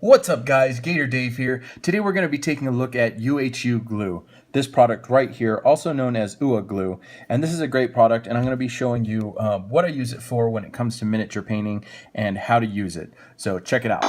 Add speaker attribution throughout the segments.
Speaker 1: What's up guys, Gator Dave here. Today we're going to be taking a look at UHU glue. This product right here, also known as UHU glue. And this is a great product and I'm going to be showing you what I use it for when it comes to miniature painting and how to use it. So check it out.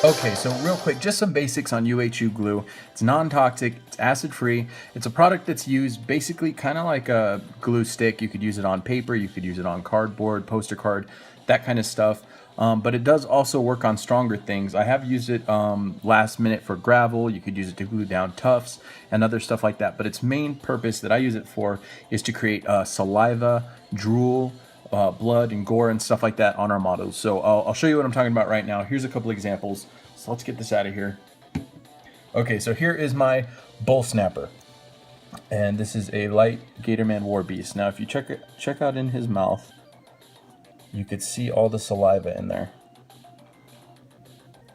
Speaker 1: Okay, so real quick, just some basics on UHU glue. It's non-toxic, it's acid-free. It's a product that's used basically kind of like a glue stick. You could use it on paper, you could use it on cardboard, poster card, that kind of stuff. But it does also work on stronger things. I have used it last minute for gravel. You could use it to glue down tufts and other stuff like that. But its main purpose that I use it for is to create saliva, drool, blood and gore and stuff like that on our models. So I'll show you what I'm talking about right now. Here's a couple examples. So let's get this out of here. Okay, so here is my bull snapper. And this is a light Gatorman War Beast. Now if you check out in his mouth, you could see all the saliva in there.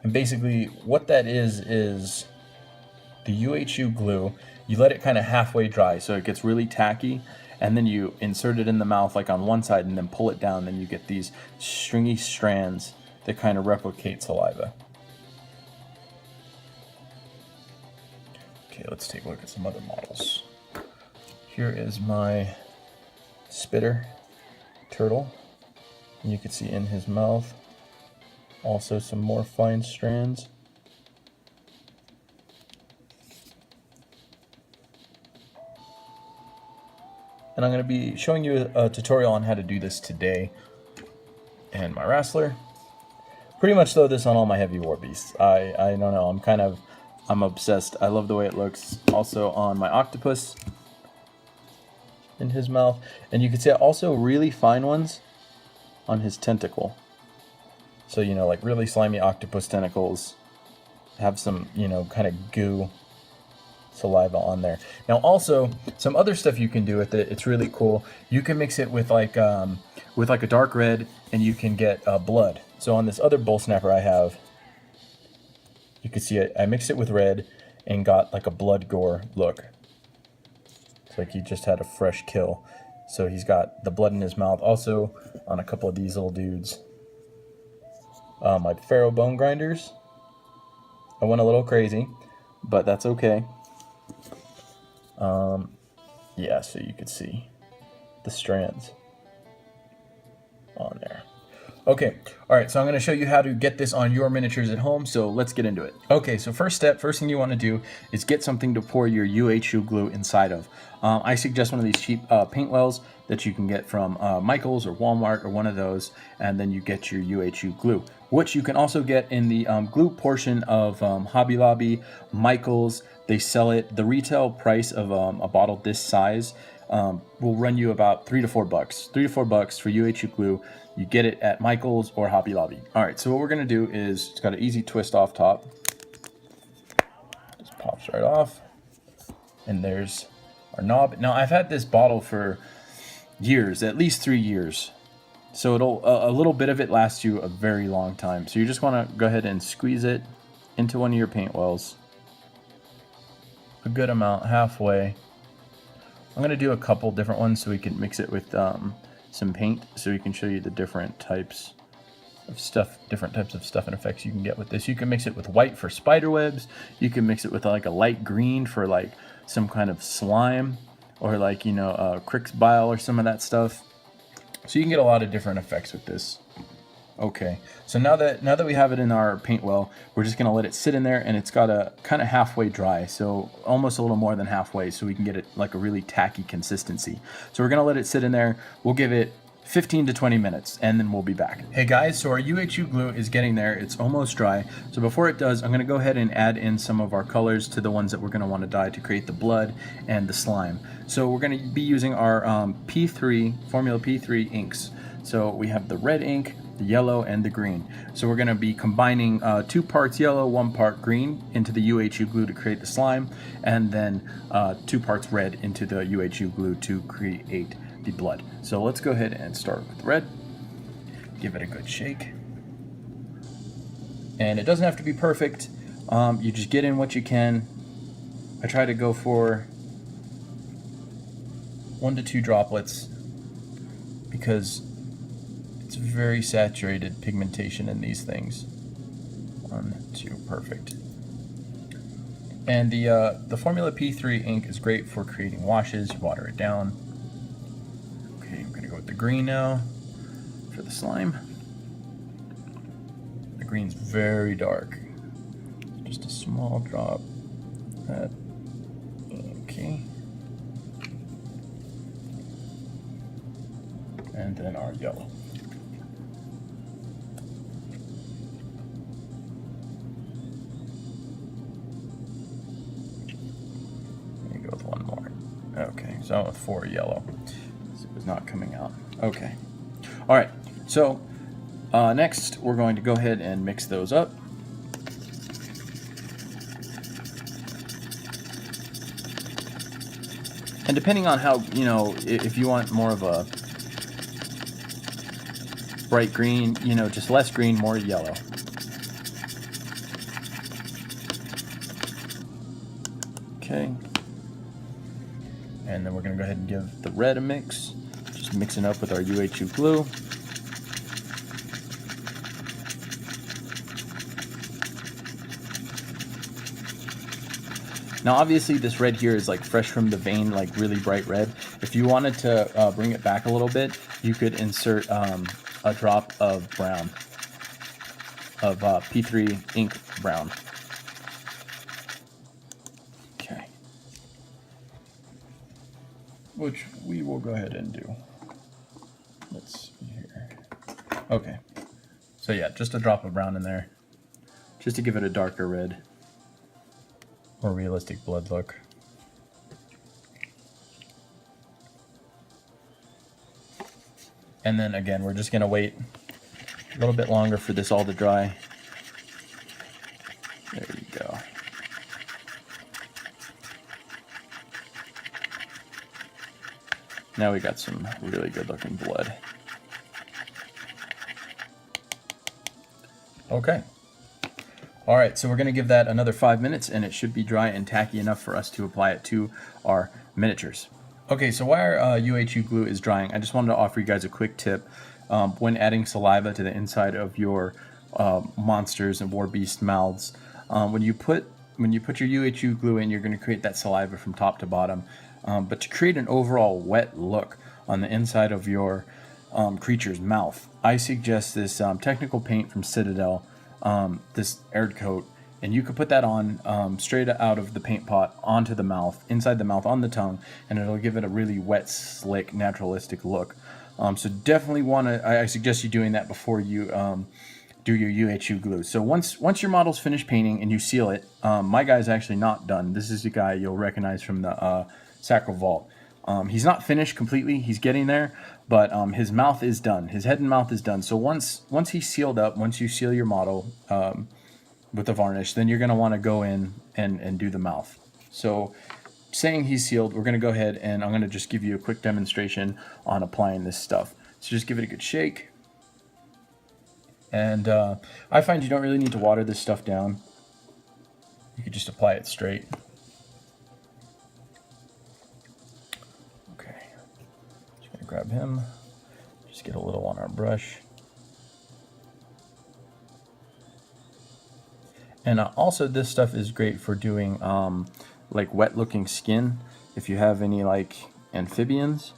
Speaker 1: And basically what that is the UHU glue. You let it kind of halfway dry so it gets really tacky, and then you insert it in the mouth like on one side and then pull it down, and you get these stringy strands that kind of replicate saliva. Okay, let's take a look at some other models. Here is my spitter turtle. You can see in his mouth also some more fine strands. And I'm going to be showing you a tutorial on how to do this today. And my wrestler. Pretty much throw this on all my heavy war beasts. I don't know, I'm obsessed. I love the way it looks. Also on my octopus in his mouth. And you can see also really fine ones on his tentacle. So, you know, like really slimy octopus tentacles have some, you know, kind of goo saliva on there. Now also some other stuff you can do with it. It's really cool. You can mix it with like a dark red, and you can get blood. So on this other bull snapper I have, you can see it. I mixed it with red and got like a blood gore look. It's like he just had a fresh kill. So he's got the blood in his mouth. Also on a couple of these little dudes, my pharaoh bone grinders. I went a little crazy, but that's okay. Yeah, so you could see the strands on there. Okay, all right, so I'm going to show you how to get this on your miniatures at home, so let's get into it. Okay, so first thing you want to do is get something to pour your UHU glue inside of. I suggest one of these cheap paint wells that you can get from Michael's or Walmart or one of those, and then you get your UHU glue, which you can also get in the glue portion of Hobby Lobby, Michael's. They sell it. The retail price of a bottle this size will run you about $3 to $4. $3 to $4 for UHU glue. You get it at Michael's or Hobby Lobby. All right, so what we're gonna do is, it's got an easy twist off top. Just pops right off. And there's our knob. Now I've had this bottle for years, at least 3 years. So it'll a little bit of it lasts you a very long time. So you just wanna go ahead and squeeze it into one of your paint wells. A good amount, halfway. I'm gonna do a couple different ones so we can mix it with some paint, so we can show you the different types of stuff and effects you can get with this. You can mix it with white for spider webs. You can mix it with like a light green for like some kind of slime, or like, you know, crick's bile or some of that stuff. So you can get a lot of different effects with this. Okay, so now that we have it in our paint well, we're just gonna let it sit in there, and it's got a kind of halfway dry, so almost a little more than halfway, so we can get it like a really tacky consistency. So we're gonna let it sit in there. We'll give it 15 to 20 minutes, and then we'll be back. Hey guys, so our UHU glue is getting there. It's almost dry. So before it does, I'm gonna go ahead and add in some of our colors to the ones that we're gonna wanna dye to create the blood and the slime. So we're gonna be using our Formula P3 inks. So we have the red ink, the yellow, and the green. So we're going to be combining 2 parts yellow, 1 part green into the UHU glue to create the slime, and then 2 parts red into the UHU glue to create the blood. So let's go ahead and start with red. Give it a good shake. And it doesn't have to be perfect. You just get in what you can. I try to go for 1 to 2 droplets because it's very saturated pigmentation in these things. 1, 2, perfect. And the Formula P3 ink is great for creating washes. You water it down. Okay, I'm gonna go with the green now for the slime. The green's very dark. Just a small drop. That. Okay. And then our yellow. Let me go with 1 more. Okay, so I went with 4 yellow. This was not coming out. Okay. All right, so next we're going to go ahead and mix those up. And depending on how, you know, if you want more of a bright green, you know, just less green, more yellow. Okay. And then we're going to go ahead and give the red a mix. Just mixing up with our UHU glue. Now obviously this red here is like fresh from the vein, like really bright red. If you wanted to bring it back a little bit, you could insert a drop of brown, of P3 ink brown. Okay. Which we will go ahead and do. Let's see here. Okay. So yeah, just a drop of brown in there, just to give it a darker red. More realistic blood look. And then again, we're just gonna wait a little bit longer for this all to dry. There you go. Now we got some really good looking blood. Okay. All right, so we're going to give that another 5 minutes, and it should be dry and tacky enough for us to apply it to our miniatures. Okay, so while our UHU glue is drying, I just wanted to offer you guys a quick tip. When adding saliva to the inside of your monsters and war beast mouths, when you put your UHU glue in, you're going to create that saliva from top to bottom. But to create an overall wet look on the inside of your creature's mouth, I suggest this technical paint from Citadel. This aired coat, and you could put that on straight out of the paint pot onto the mouth, inside the mouth, on the tongue, and it'll give it a really wet, slick, naturalistic look. So definitely I suggest you doing that before you do your UHU glue. So once your model's finished painting and you seal it, my guy's actually not done. This is the guy you'll recognize from the Sacral Vault. He's not finished completely, he's getting there, but his mouth is done. His head and mouth is done. So once he's sealed up, once you seal your model with the varnish, then you're going to want to go in and do the mouth. So saying he's sealed, we're going to go ahead and I'm going to just give you a quick demonstration on applying this stuff. So just give it a good shake. And I find you don't really need to water this stuff down. You could just apply it straight. Grab him, just get a little on our brush. And also this stuff is great for doing like wet looking skin. If you have any like amphibians,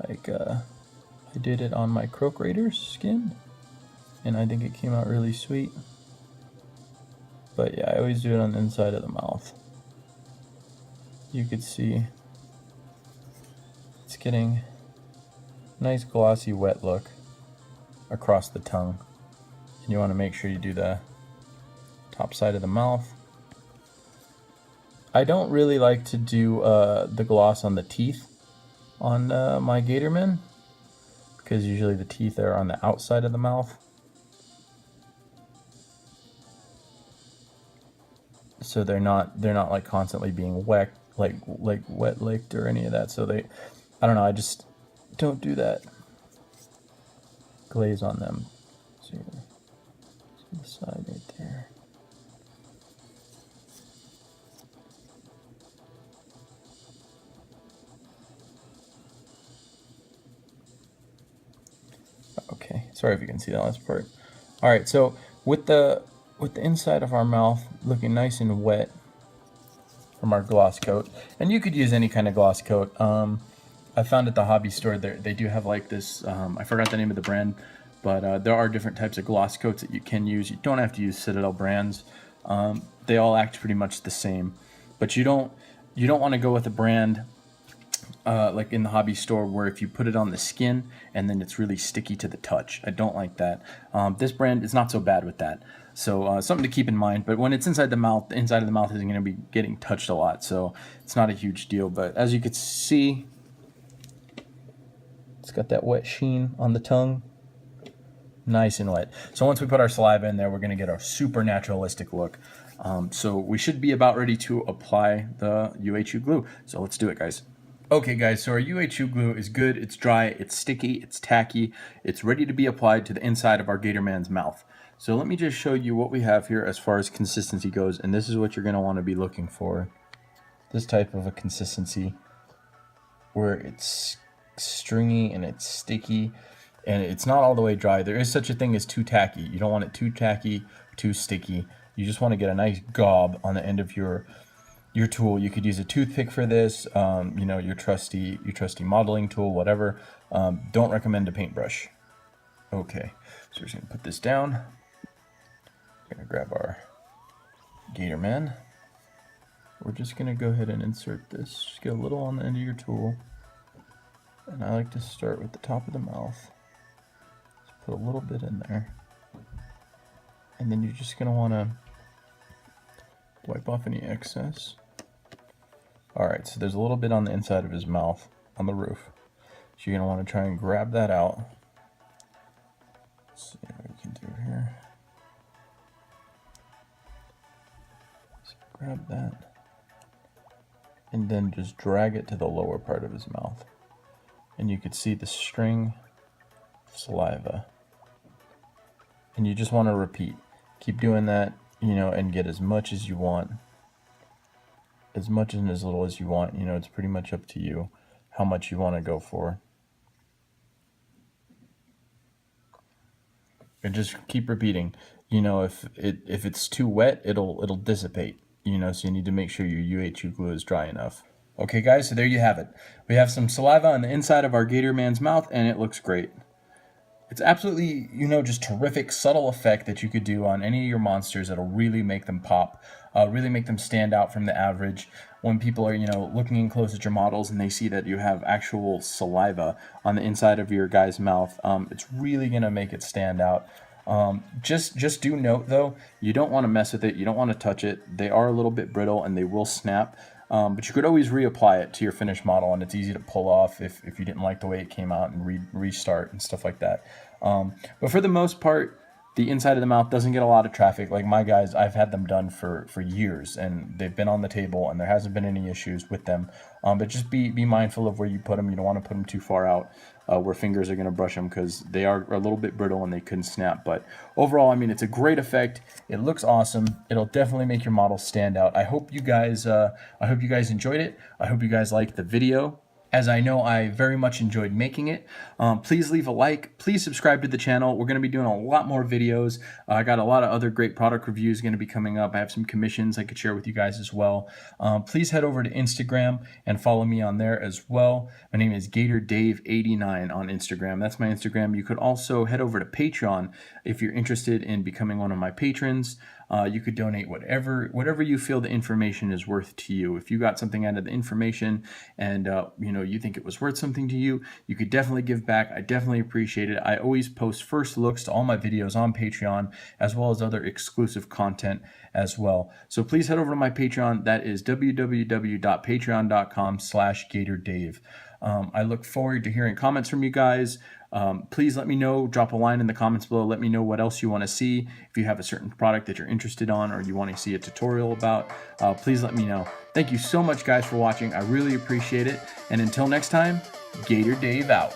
Speaker 1: like I did it on my Croak Raider's skin and I think it came out really sweet. But yeah, I always do it on the inside of the mouth. You could see it's getting a nice glossy wet look across the tongue. And you want to make sure you do the top side of the mouth. I don't really like to do the gloss on the teeth on my Gatormen, because usually the teeth are on the outside of the mouth. So they're not like constantly being wet, like wet licked or any of that. So I don't know, I just don't do that glaze on them. So the side right there. Sorry if you can see that last part. All right, so with the inside of our mouth looking nice and wet from our gloss coat, and you could use any kind of gloss coat. I found at the hobby store they do have like this. I forgot the name of the brand, but there are different types of gloss coats that you can use. You don't have to use Citadel brands. They all act pretty much the same, but you don't want to go with a brand like in the hobby store where if you put it on the skin and then it's really sticky to the touch. I don't like that. This brand is not so bad with that. So something to keep in mind, but when it's inside the mouth, the inside of the mouth isn't going to be getting touched a lot, so it's not a huge deal. But as you can see, it's got that wet sheen on the tongue. Nice and wet. So once we put our saliva in there, we're going to get our super naturalistic look. So we should be about ready to apply the UHU glue. So let's do it, guys. Okay guys, so our UHU glue is good, it's dry, it's sticky, it's tacky, it's ready to be applied to the inside of our Gator Man's mouth. So let me just show you what we have here as far as consistency goes, and this is what you're going to want to be looking for. This type of a consistency where it's stringy and it's sticky and it's not all the way dry. There is such a thing as too tacky. You don't want it too tacky, too sticky. You just want to get a nice gob on the end of your tool. You could use a toothpick for this, you know, your trusty modeling tool, whatever. Don't recommend a paintbrush. Okay, so we're just gonna put this down. We're gonna grab our Gator Man. We're just gonna go ahead and insert this. Just get a little on the end of your tool. And I like to start with the top of the mouth. Just put a little bit in there. And then you're just gonna wanna wipe off any excess. Alright, so there's a little bit on the inside of his mouth, on the roof. So you're going to want to try and grab that out. Let's see what we can do here. So grab that. And then just drag it to the lower part of his mouth. And you could see the string of saliva. And you just want to repeat. Keep doing that, you know, and get as much as you want. As much and as little as you want, you know, it's pretty much up to you how much you want to go for. And just keep repeating. You know, if it's too wet, it'll dissipate, you know, so you need to make sure your UHU glue is dry enough. Okay guys, so there you have it. We have some saliva on the inside of our Gator Man's mouth and it looks great. It's absolutely, you know, just terrific, subtle effect that you could do on any of your monsters that'll really make them pop, really make them stand out from the average. When people are, you know, looking in close at your models and they see that you have actual saliva on the inside of your guy's mouth, it's really going to make it stand out. Just do note, though, you don't want to mess with it. You don't want to touch it. They are a little bit brittle and they will snap. But you could always reapply it to your finished model, and it's easy to pull off if you didn't like the way it came out and restart and stuff like that. But for the most part, the inside of the mouth doesn't get a lot of traffic. Like my guys, I've had them done for years, and they've been on the table, and there hasn't been any issues with them. But just be mindful of where you put them. You don't want to put them too far out where fingers are going to brush them, because they are a little bit brittle and they couldn't snap. But overall, I mean, it's a great effect. It looks awesome. It'll definitely make your model stand out. I hope you guys enjoyed it. I hope you guys liked the video, as I know I very much enjoyed making it. Please leave a like. Please subscribe to the channel. We're going to be doing a lot more videos. I got a lot of other great product reviews going to be coming up. I have some commissions I could share with you guys as well. Please head over to Instagram and follow me on there as well. My name is GatorDave89 on Instagram. That's my Instagram. You could also head over to Patreon if you're interested in becoming one of my patrons. You could donate whatever you feel the information is worth to you. If you got something out of the information and you know, you think it was worth something to you, you could definitely give back. I definitely appreciate it. I always post first looks to all my videos on Patreon, as well as other exclusive content as well. So please head over to my Patreon. That is www.patreon.com/GatorDave. I look forward to hearing comments from you guys. Please let me know, drop a line in the comments below. Let me know what else you want to see. If you have a certain product that you're interested on or you want to see a tutorial about, please let me know. Thank you so much, guys, for watching. I really appreciate it. And until next time, Gator Dave out.